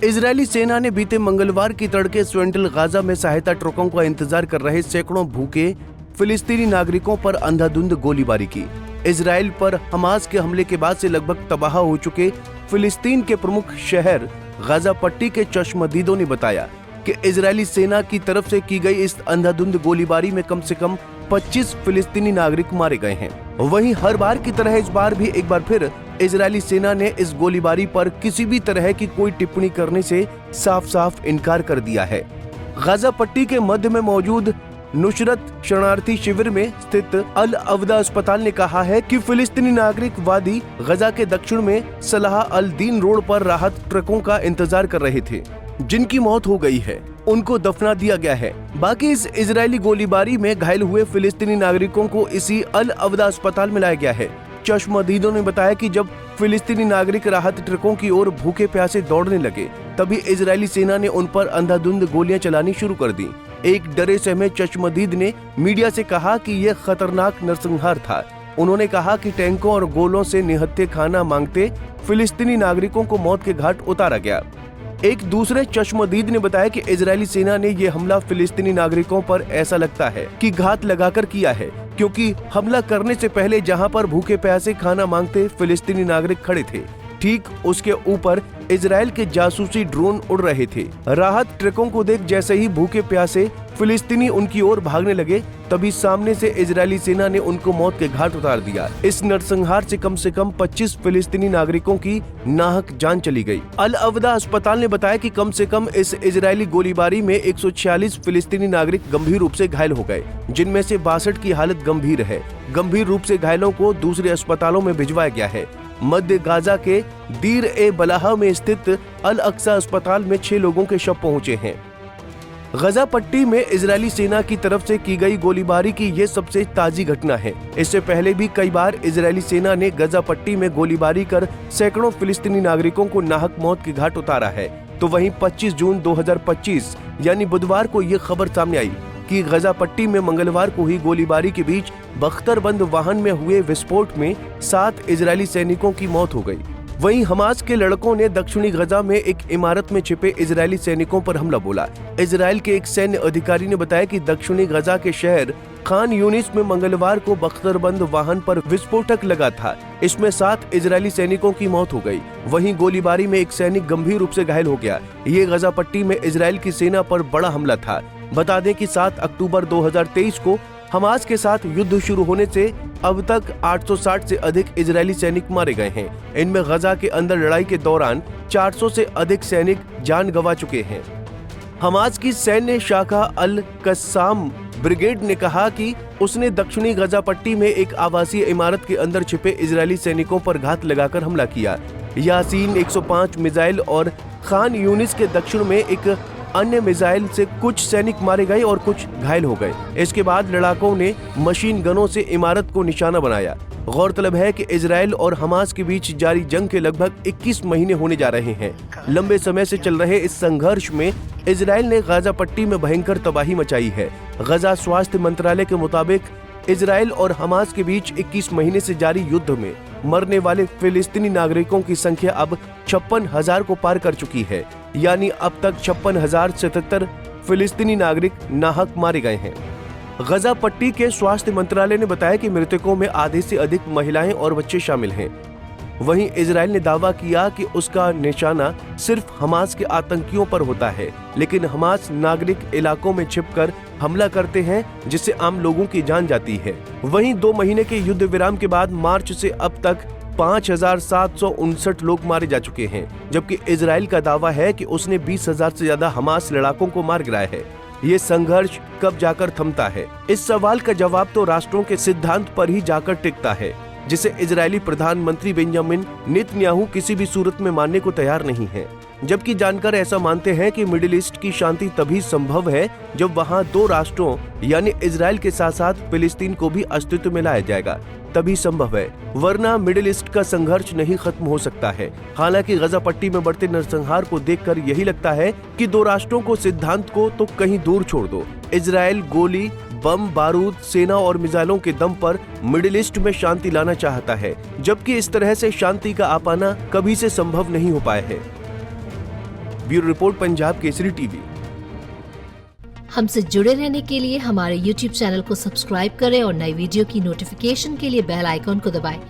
Israeli सेना ने बीते मंगलवार की तड़के सेंट्रल गाजा में सहायता ट्रकों का इंतजार कर रहे सैकड़ों भूखे फिलिस्तीनी नागरिकों पर अंधाधुंध गोलीबारी की। इजरायल पर हमास के हमले के बाद से लगभग तबाह हो चुके फिलिस्तीन के प्रमुख शहर गाजा पट्टी के चश्मदीदों ने बताया कि इजरायली सेना की तरफ से की गई इस अंधाधुंध गोलीबारी में कम से कम 25 फिलिस्तीनी नागरिक मारे गए हैं। वहीं हर बार की तरह इस बार भी एक बार फिर इजरायली सेना ने इस गोलीबारी पर किसी भी तरह की कोई टिप्पणी करने से साफ साफ इनकार कर दिया है। गाजा पट्टी के मध्य में मौजूद नुसरत शरणार्थी शिविर में स्थित अल अवदा अस्पताल ने कहा है कि फिलिस्तीनी नागरिक वादी गाजा के दक्षिण में सलाह अल दीन रोड पर राहत ट्रकों का इंतजार कर रहे थे, जिनकी मौत हो गई है, उनको दफना दिया गया है। बाकी इस इजरायली गोलीबारी में घायल हुए फिलिस्तीनी नागरिकों को इसी अल अवदा अस्पताल में लाया गया है। चश्मदीदों ने बताया कि जब फिलिस्तीनी नागरिक राहत ट्रकों की ओर भूखे प्यासे दौड़ने लगे, तभी इजरायली सेना ने उन पर अंधाधुंध गोलियां चलानी शुरू कर दी। एक डरे सहमे चश्मदीद ने मीडिया से कहा कि यह खतरनाक नरसंहार था। उन्होंने कहा कि टैंकों और गोलों से निहत्थे खाना मांगते फिलिस्तीनी नागरिकों को मौत के घाट उतारा गया। एक दूसरे चश्मदीद ने बताया कि इजरायली सेना ने यह हमला फिलिस्तीनी नागरिकों पर ऐसा लगता है कि घात लगाकर किया है, क्योंकि हमला करने से पहले जहां पर भूखे प्यासे खाना मांगते फिलिस्तीनी नागरिक खड़े थे, ठीक उसके ऊपर इजरायल के जासूसी ड्रोन उड़ रहे थे। राहत ट्रकों को देख जैसे ही भूखे प्यासे फिलिस्तीनी उनकी ओर भागने लगे, तभी सामने से इजरायली सेना ने उनको मौत के घाट उतार दिया। इस नरसंहार से कम 25 फिलिस्तीनी नागरिकों की नाहक जान चली गई। अल अवदा अस्पताल ने बताया कि कम से कम इस इजरायली गोलीबारी में 146 फिलिस्तीनी नागरिक गंभीर रूप से घायल हो गए, जिनमें से 62 की हालत गंभीर है। गंभीर रूप से घायलों को दूसरे अस्पतालों में भिजवाया गया है। मध्य गाजा के दीर ए बलाहा में स्थित अल अक्सा अस्पताल में 6 लोगों के शव पहुंचे हैं। गाजा पट्टी में इजरायली सेना की तरफ से की गई गोलीबारी की ये सबसे ताजी घटना है। इससे पहले भी कई बार इजरायली सेना ने गाजा पट्टी में गोलीबारी कर सैकड़ों फिलिस्तीनी नागरिकों को नाहक मौत के घाट उतारा है। तो वहीं 25 जून 2025 यानी बुधवार को ये खबर सामने आई कि गाजा पट्टी में मंगलवार को हुई गोलीबारी के बीच बख्तरबंद वाहन में हुए विस्फोट में 7 इजरायली सैनिकों की मौत हो गई। वहीं हमास के लड़कों ने दक्षिणी गाजा में एक इमारत में छिपे इजरायली सैनिकों पर हमला बोला। इजरायल के एक सैन्य अधिकारी ने बताया कि दक्षिणी गाजा के शहर खान यूनिस में मंगलवार को बख्तरबंद वाहन पर विस्फोटक लगा था। इसमें 7 इजरायली सैनिकों की मौत हो गई। वहीं गोलीबारी में एक सैनिक गंभीर रूप से घायल हो गया। ये गाजा पट्टी में इजरायल की सेना पर बड़ा हमला था। बता दें कि 7 अक्टूबर 2023 को हमास के साथ युद्ध शुरू होने से अब तक 860 से अधिक इजरायली सैनिक मारे गए हैं। इनमें गाजा के अंदर लड़ाई के दौरान 400 से अधिक सैनिक जान गंवा चुके हैं। हमास की सैन्य शाखा अल कस्साम ब्रिगेड ने कहा कि उसने दक्षिणी गाजा पट्टी में एक आवासीय इमारत के अंदर छिपे इजरायली सैनिकों पर घात लगाकर हमला किया। यासीन 105 मिसाइल और खान यूनिस के दक्षिण में एक अन्य मिसाइल से कुछ सैनिक मारे गए और कुछ घायल हो गए। इसके बाद लड़ाकों ने मशीन गनों से इमारत को निशाना बनाया। गौरतलब है कि इजरायल और हमास के बीच जारी जंग के लगभग 21 महीने होने जा रहे हैं। लंबे समय से चल रहे इस संघर्ष में इजरायल ने गाजा पट्टी में भयंकर तबाही मचाई है। गाजा स्वास्थ्य मंत्रालय के मुताबिक इजरायल और हमास के बीच 21 महीने से जारी युद्ध में मरने वाले फिलिस्तीनी नागरिकों की संख्या अब 56,000 को पार कर चुकी है। यानी अब तक 56,077 फिलिस्तीनी नागरिक नाहक मारे गए हैं। गाजा पट्टी के स्वास्थ्य मंत्रालय ने बताया कि मृतकों में आधे से अधिक महिलाएं और बच्चे शामिल हैं। वहीं इजरायल ने दावा किया कि उसका निशाना सिर्फ हमास के आतंकियों पर होता है, लेकिन हमास नागरिक इलाकों में छिपकर हमला करते हैं, जिससे आम लोगों की जान जाती है। वहीं 2 महीने के युद्ध विराम के बाद मार्च से अब तक 5,759 लोग मारे जा चुके हैं, जबकि इजरायल का दावा है कि उसने 20,000 से ज्यादा हमास लड़ाकों को मार गिराया है। ये संघर्ष कब जाकर थमता है? इस सवाल का जवाब तो राष्ट्रों के सिद्धांत पर ही जाकर टिकता है, जिसे इजरायली प्रधानमंत्री बेंजामिन नेतन्याहू किसी भी सूरत में मानने को तैयार नहीं है। जबकि जानकार ऐसा मानते हैं कि मिडिल ईस्ट की शांति तभी संभव है जब वहां 2 राष्ट्रों यानी इजरायल के साथ साथ फिलिस्तीन को भी अस्तित्व में लाया जाएगा, तभी संभव है, वरना मिडिल ईस्ट का संघर्ष नहीं खत्म हो सकता है। हालांकि गाजा पट्टी में बढ़ते नरसंहार को देखकर यही लगता है कि 2 राष्ट्रों को सिद्धांत को तो कहीं दूर छोड़ दो। इजरायल गोली, बम, बारूद, सेना और मिसाइलों के दम पर मिडिल ईस्ट में शांति लाना चाहता है, जबकि इस तरह से शांति का आ पाना कभी से संभव नहीं हो पाया है। Bureau report, Punjab Kesari TV. हमसे जुड़े रहने के लिए हमारे YouTube चैनल को सब्सक्राइब करें और नई वीडियो की नोटिफिकेशन के लिए बेल आइकॉन को दबाएं।